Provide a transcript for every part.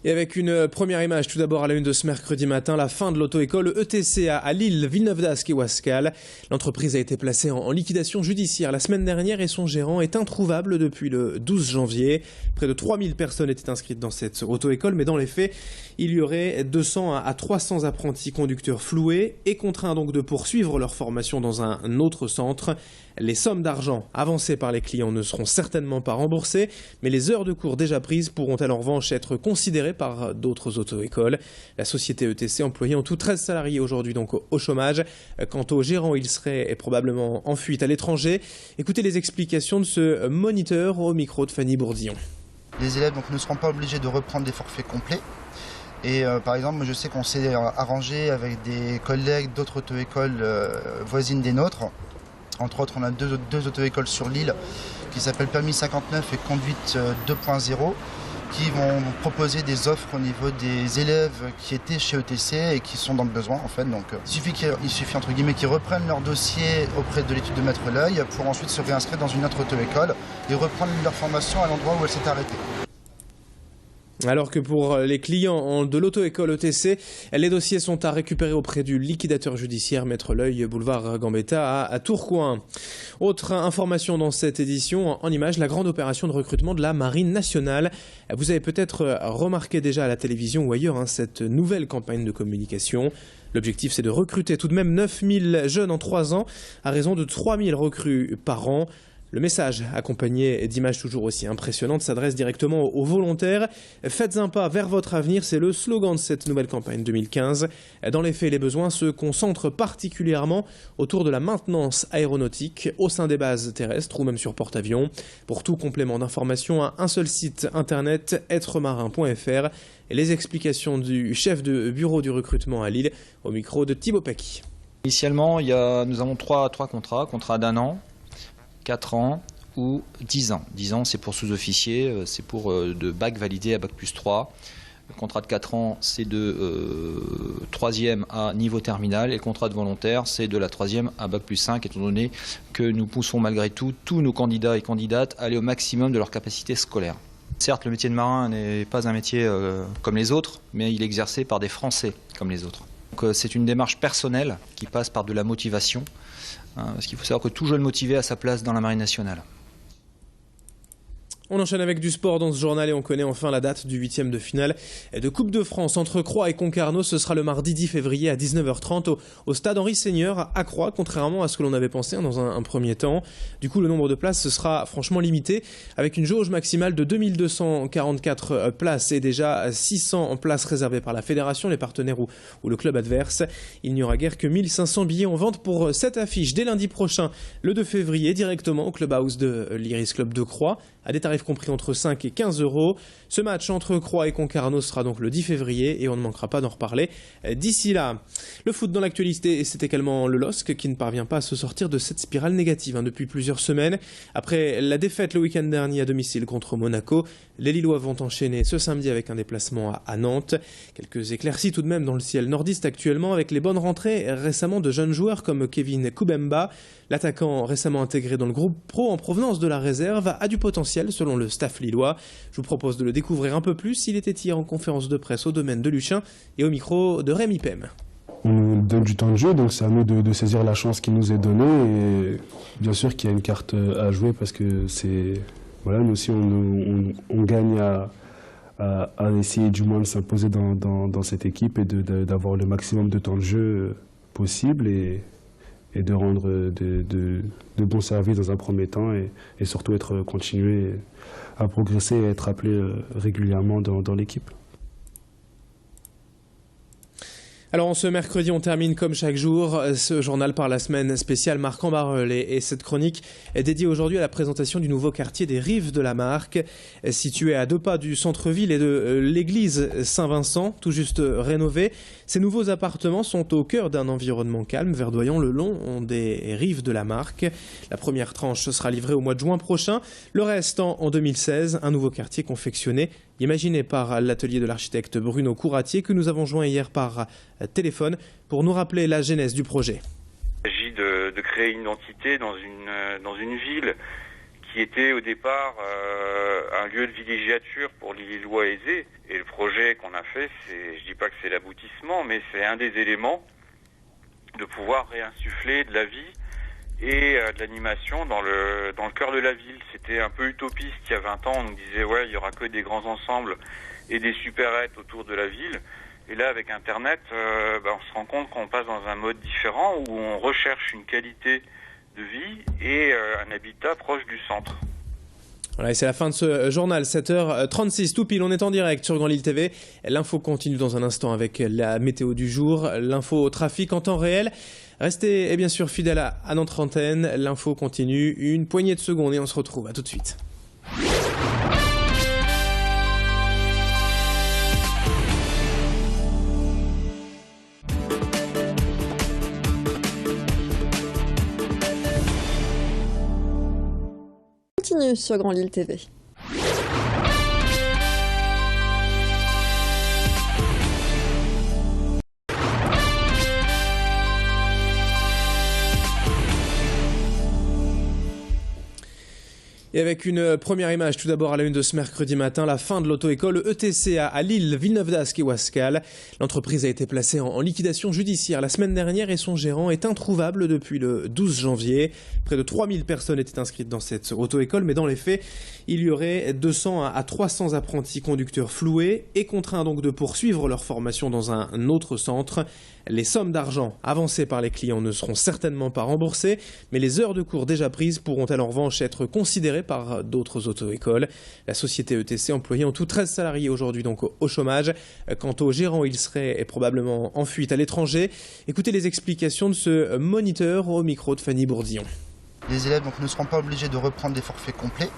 Et avec une première image tout d'abord à la une de ce mercredi matin, la fin de l'auto-école ETC à Lille, Villeneuve-d'Ascq et Ouascal. L'entreprise a été placée en liquidation judiciaire la semaine dernière et son gérant est introuvable depuis le 12 janvier. Près de 3000 personnes étaient inscrites dans cette auto-école, mais dans les faits, il y aurait 200 à 300 apprentis conducteurs floués et contraints donc de poursuivre leur formation dans un autre centre. Les sommes d'argent avancées par les clients ne seront certainement pas remboursées, mais les heures de cours déjà prises pourront en revanche être considérées par d'autres auto-écoles. La société ETC employait en tout 13 salariés aujourd'hui donc au chômage. Quant au gérant, il serait probablement en fuite à l'étranger. Écoutez les explications de ce moniteur au micro de Fanny Bourdillon. Les élèves donc, ne seront pas obligés de reprendre des forfaits complets. Et par exemple, je sais qu'on s'est arrangé avec des collègues d'autres auto-écoles voisines des nôtres. Entre autres, on a deux auto-écoles sur l'île qui s'appellent Permis 59 et Conduite 2.0 qui vont proposer des offres au niveau des élèves qui étaient chez ETC et qui sont dans le besoin en fait. Donc il suffit entre guillemets qu'ils reprennent leur dossier auprès de l'étude de maître l'œil pour ensuite se réinscrire dans une autre auto-école et reprendre leur formation à l'endroit où elle s'est arrêtée. Alors que pour les clients de l'auto-école ETC, les dossiers sont à récupérer auprès du liquidateur judiciaire Maître l'œil, boulevard Gambetta à Tourcoing. Autre information dans cette édition, en images, la grande opération de recrutement de la Marine nationale. Vous avez peut-être remarqué déjà à la télévision ou ailleurs cette nouvelle campagne de communication. L'objectif, c'est de recruter tout de même 9000 jeunes en 3 ans, à raison de 3000 recrues par an. Le message, accompagné d'images toujours aussi impressionnantes, s'adresse directement aux volontaires. Faites un pas vers votre avenir, c'est le slogan de cette nouvelle campagne 2015. Dans les faits, les besoins se concentrent particulièrement autour de la maintenance aéronautique au sein des bases terrestres ou même sur porte-avions. Pour tout complément d'information, un seul site internet, êtremarin.fr. Et les explications du chef de bureau du recrutement à Lille au micro de Thibaut Paqui. Initialement, nous avons trois contrats d'1 an. 4 ans ou 10 ans. 10 ans, c'est pour sous-officiers, c'est pour de bac validé à bac plus 3. Le contrat de 4 ans, c'est de 3e à niveau terminal. Et le contrat de volontaire, c'est de la 3e à bac plus 5, étant donné que nous poussons malgré tout tous nos candidats et candidates à aller au maximum de leur capacité scolaire. Certes, le métier de marin n'est pas un métier comme les autres, mais il est exercé par des Français comme les autres. Donc, c'est une démarche personnelle qui passe par de la motivation. Parce qu'il faut savoir que tout jeune motivé a sa place dans la Marine nationale. On enchaîne avec du sport dans ce journal et on connaît enfin la date du 8e de finale de Coupe de France entre Croix et Concarneau. Ce sera le mardi 10 février à 19h30 au stade Henri Seigneur à Croix, contrairement à ce que l'on avait pensé dans un premier temps. Du coup, le nombre de places ce sera franchement limité avec une jauge maximale de 2244 places et déjà 600 places réservées par la fédération, les partenaires ou le club adverse. Il n'y aura guère que 1500 billets en vente pour cette affiche dès lundi prochain, le 2 février, directement au clubhouse de l'Iris Club de Croix, à des tarifs compris entre 5 et 15 euros. Ce match entre Croix et Concarneau sera donc le 10 février et on ne manquera pas d'en reparler d'ici là. Le foot dans l'actualité, c'est également le LOSC qui ne parvient pas à se sortir de cette spirale négative depuis plusieurs semaines. Après la défaite le week-end dernier à domicile contre Monaco, les Lillois vont enchaîner ce samedi avec un déplacement à Nantes. Quelques éclaircies tout de même dans le ciel nordiste actuellement avec les bonnes rentrées récemment de jeunes joueurs comme Kevin Koubemba. L'attaquant récemment intégré dans le groupe pro en provenance de la réserve a du potentiel selon le staff lillois. Je vous propose de le découvrir un peu plus. Il était hier en conférence de presse au domaine de Luchin et au micro de Rémi Pem. On nous donne du temps de jeu, donc c'est à nous de saisir la chance qui nous est donnée. Et bien sûr qu'il y a une carte à jouer parce que c'est... Voilà, nous aussi on gagne à essayer du moins de s'imposer dans cette équipe et d'avoir le maximum de temps de jeu possible et de rendre de bons services dans un premier temps et surtout continuer à progresser et être appelé régulièrement dans l'équipe. Alors en ce mercredi, on termine comme chaque jour ce journal par la semaine spéciale Marc en Barœul et cette chronique est dédiée aujourd'hui à la présentation du nouveau quartier des Rives de la Marque, situé à 2 pas du centre-ville et de l'église Saint-Vincent, tout juste rénové. Ces nouveaux appartements sont au cœur d'un environnement calme, verdoyant le long des Rives de la Marque. La première tranche sera livrée au mois de juin prochain, le reste en 2016, un nouveau quartier confectionné, imaginé par l'atelier de l'architecte Bruno Couratier que nous avons joint hier par téléphone pour nous rappeler la genèse du projet. Il s'agit de créer une identité dans une ville qui était au départ un lieu de villégiature pour les Lillois aisés. Et le projet qu'on a fait, je dis pas que c'est l'aboutissement, mais c'est un des éléments de pouvoir réinsuffler de la vie et de l'animation dans le cœur de la ville. C'était un peu utopiste il y a 20 ans, on nous disait ouais, il y aura que des grands ensembles et des supérettes autour de la ville. Et là, avec Internet, on se rend compte qu'on passe dans un mode différent où on recherche une qualité de vie et un habitat proche du centre. Voilà, et c'est la fin de ce journal, 7h36, tout pile, on est en direct sur Grand Lille TV. L'info continue dans un instant avec la météo du jour, l'info au trafic en temps réel. Restez bien sûr fidèles à notre antenne, l'info continue, une poignée de secondes et on se retrouve, à tout de suite. Continue sur Grand Lille TV. Et avec une première image, tout d'abord à la une de ce mercredi matin, la fin de l'auto-école ETC à Lille, Villeneuve-d'Ascq et Ouascal. L'entreprise a été placée en liquidation judiciaire la semaine dernière et son gérant est introuvable depuis le 12 janvier. Près de 3000 personnes étaient inscrites dans cette auto-école, mais dans les faits, il y aurait 200 à 300 apprentis conducteurs floués et contraints donc de poursuivre leur formation dans un autre centre. Les sommes d'argent avancées par les clients ne seront certainement pas remboursées, mais les heures de cours déjà prises pourront-elles en revanche être considérées par d'autres auto-écoles. La société ETC employait en tout 13 salariés aujourd'hui donc au chômage. Quant au gérant, il serait probablement en fuite à l'étranger. Écoutez les explications de ce moniteur au micro de Fanny Bourdillon. Les élèves donc, ne seront pas obligés de reprendre des forfaits complets.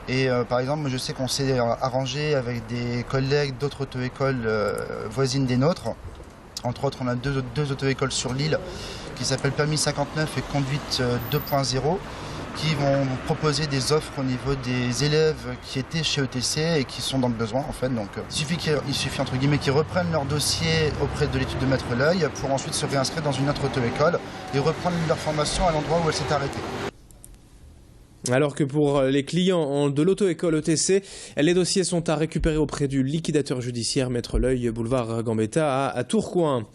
Et par exemple, je sais qu'on s'est arrangé avec des collègues d'autres auto-écoles voisines des nôtres. Entre autres, on a deux auto-écoles sur l'île qui s'appellent Permis 59 et Conduite 2.0 qui vont proposer des offres au niveau des élèves qui étaient chez ETC et qui sont dans le besoin en fait. Donc il suffit entre guillemets qu'ils reprennent leur dossier auprès de l'étude de maître l'œil pour ensuite se réinscrire dans une autre auto-école et reprendre leur formation à l'endroit où elle s'est arrêtée. Alors que pour les clients de l'auto-école ETC, les dossiers sont à récupérer auprès du liquidateur judiciaire Maître l'œil, boulevard Gambetta à Tourcoing.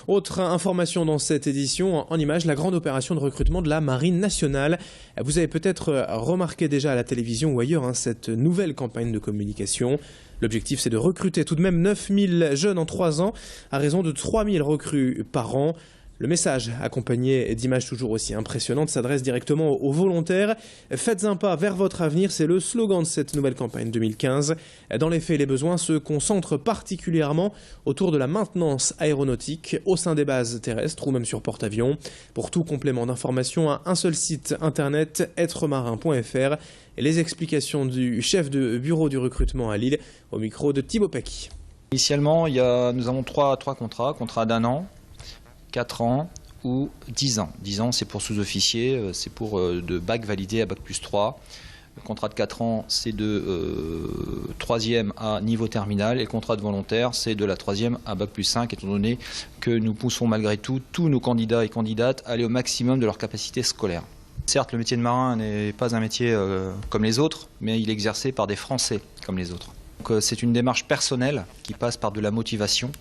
Autre information dans cette édition, en images, la grande opération de recrutement de la Marine nationale. Vous avez peut-être remarqué déjà à la télévision ou ailleurs cette nouvelle campagne de communication. L'objectif, c'est de recruter tout de même 9000 jeunes en 3 ans, à raison de 3000 recrues par an. Le message, accompagné d'images toujours aussi impressionnantes, s'adresse directement aux volontaires. Faites un pas vers votre avenir, c'est le slogan de cette nouvelle campagne 2015. Dans les faits, les besoins se concentrent particulièrement autour de la maintenance aéronautique au sein des bases terrestres ou même sur porte-avions. Pour tout complément d'information, un seul site internet, êtremarin.fr. Et les explications du chef de bureau du recrutement à Lille au micro de Thibaut Paqui. Initialement, nous avons trois contrats d'1 an, 4 ans ou 10 ans. 10 ans, c'est pour sous-officiers, c'est pour de bac validé à bac plus 3. Le contrat de 4 ans, c'est de 3e à niveau terminal. Et le contrat de volontaire, c'est de la 3e à bac plus 5, étant donné que nous poussons malgré tout tous nos candidats et candidates à aller au maximum de leur capacité scolaire. Certes, le métier de marin n'est pas un métier comme les autres, mais il est exercé par des Français comme les autres. Donc c'est une démarche personnelle qui passe par de la motivation.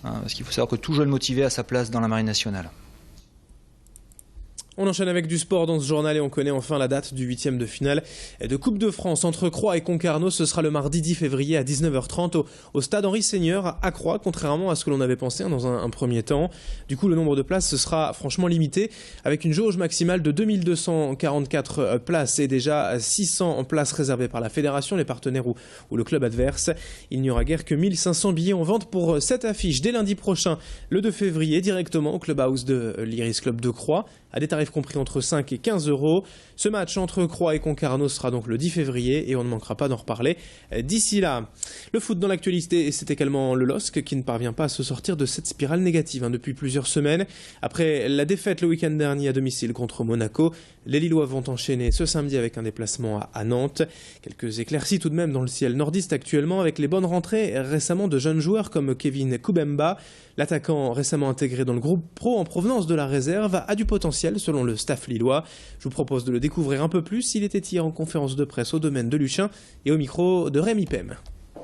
Parce qu'il faut savoir que tout jeune motivé a sa place dans la Marine nationale. On enchaîne avec du sport dans ce journal et on connaît enfin la date du 8e de finale de Coupe de France entre Croix et Concarneau. Ce sera le mardi 10 février à 19h30 au stade Henri Seigneur à Croix, contrairement à ce que l'on avait pensé dans un premier temps. Du coup, le nombre de places ce sera franchement limité avec une jauge maximale de 2244 places et déjà 600 places réservées par la fédération, les partenaires ou le club adverse. Il n'y aura guère que 1500 billets en vente pour cette affiche dès lundi prochain, le 2 février, directement au clubhouse de l'Iris Club de Croix, à des tarifs compris entre 5 et 15 euros. Ce match entre Croix et Concarneau sera donc le 10 février et on ne manquera pas d'en reparler d'ici là. Le foot dans l'actualité, c'est également le LOSC qui ne parvient pas à se sortir de cette spirale négative depuis plusieurs semaines. Après la défaite le week-end dernier à domicile contre Monaco, les Lillois vont enchaîner ce samedi avec un déplacement à Nantes. Quelques éclaircies tout de même dans le ciel nordiste actuellement avec les bonnes rentrées récemment de jeunes joueurs comme Kevin Koubemba. L'attaquant récemment intégré dans le groupe pro en provenance de la réserve a du potentiel selon selon le staff lillois. Je vous propose de le découvrir un peu plus. Il était hier en conférence de presse au domaine de Luchin et au micro de Rémi Pem.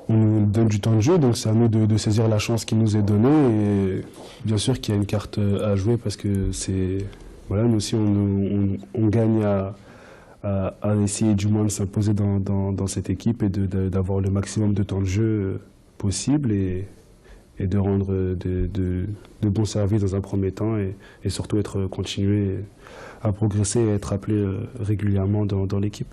On nous donne du temps de jeu, donc c'est à nous de saisir la chance qui nous est donnée. Et bien sûr qu'il y a une carte à jouer parce que voilà, nous aussi on gagne à essayer du moins de s'imposer dans cette équipe et d'avoir le maximum de temps de jeu possible et de rendre de bons services dans un premier temps et surtout continuer à progresser et être appelé régulièrement dans l'équipe.